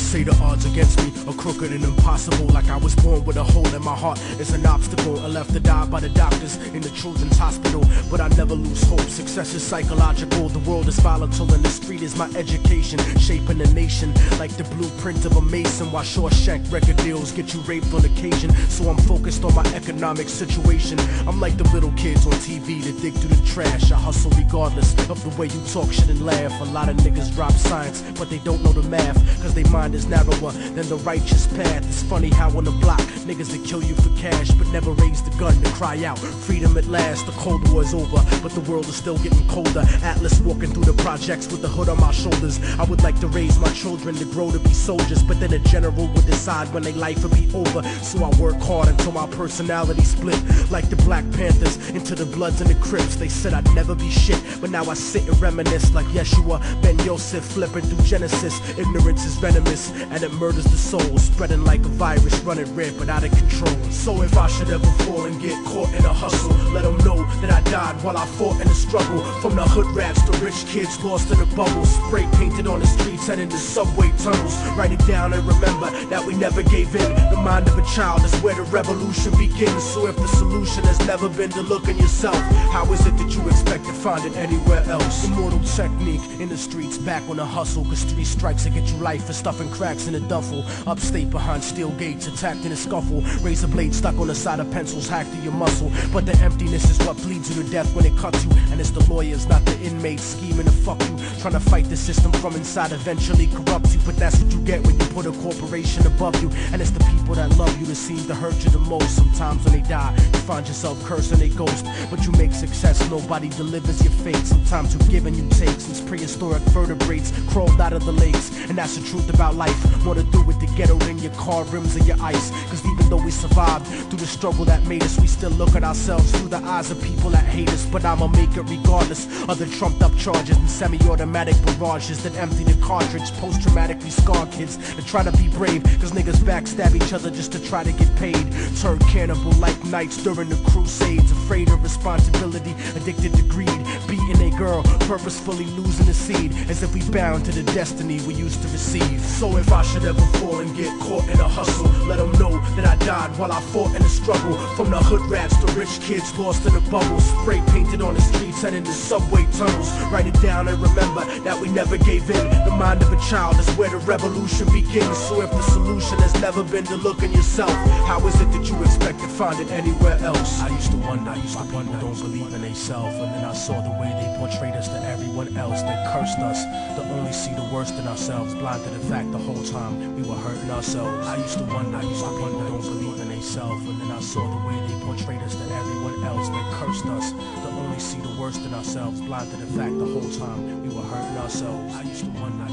say the odds against me are crooked and impossible. Like I was born with a hole in my heart, it's an obstacle. I left to die by the doctors in the children's hospital, but I never lose hope. Success is psychological, the world is volatile, and the street is my education, shaping the nation like the blueprint of a mason. While Shawshank record deals get you raped on occasion, so I'm focused on my economic situation. I'm like the little kids on TV that dig through the trash. I hustle regardless of the way you talk shit and laugh. A lot of niggas drop science, but they don't know the math, cause they mind is narrower than the righteous path. It's funny how on the block, niggas that kill you for cash, but never raise the gun to cry out freedom at last. The Cold War is over, but the world is still getting colder. Atlas walking through the projects with the hood on my shoulders. I would like to raise my children to grow to be soldiers, but then a general would decide when their life would be over. So I work hard until my personality split, like the Black Panthers into the Bloods and the Crips. They said I'd never be shit, but now I sit and reminisce like Yeshua Ben Yosef, flipping through Genesis. Ignorance is venomous and it murders the soul, spreading like a virus, running rampant out of control. So if I should ever fall and get caught in a hustle, let them know that I died while I fought in the struggle. From the hood rats to rich kids lost in the bubbles, spray painted on the streets and in the subway tunnels. Write it down and remember that we never gave in. The mind of a child is where the revolution begins. So if the solution has never been to look in yourself, how is it that you expect to find it anywhere else? Immortal technique in the streets, back on the hustle, cause 3 strikes to get you life for stuffing cracks in a duffel. Upstate behind steel gates, attacked in a scuffle. Razor blade stuck on the side of pencils, hacked to your muscle. But the emptiness is what bleeds you to death when it cuts you. And it's the lawyers, not the inmates, scheming to fuck you, trying to fight the system from inside, eventually corrupt you. But that's what you get when you put a corporation above you. And it's the people that love you that seem to hurt you the most. Sometimes when they die, you find yourself cursing a ghost, but you make success, nobody delivers your fate. Sometimes you give and you take, since prehistoric vertebrates crawled out of the lakes. And that's the truth about life, more to do with the ghetto than your car rims or your ice. Cause even though we survived through the struggle that made us, we still look at ourselves through the eyes of people that hate us. But I'ma make it regardless of the trumped up charges and semi-automatic barrages that empty the cartridge. Post-traumatically scarred kids that try to be brave, cause niggas backstab each other just to try to get paid. Turn cannibal like knights during the crusades, afraid of responsibility, addicted to greed, beating a girl, purposefully losing the seed, as if we bound to the destiny we used to receive. So if I should ever fall and get caught in a hustle, let them know that I died while I fought in the struggle. From the hood rats to rich kids lost in the bubbles, spray painted on the streets and in the subway tunnels. Write it down and remember that we never gave in. The mind of a child is where the revolution begins. So if the solution has never been to look in yourself, how is it that you expect to find it anywhere else? I used to wonder why people don't believe in themselves, and then I saw the way they portrayed us to everyone else. They cursed us to only see the worst in ourselves, blind to the fact the whole time we were hurting ourselves. I used to wonder why people don't believe in themselves, and then I saw the way they portrayed us to everyone else. They cursed us to only see the worst in ourselves, blind to the fact the whole time we were hurting ourselves. I used to wonder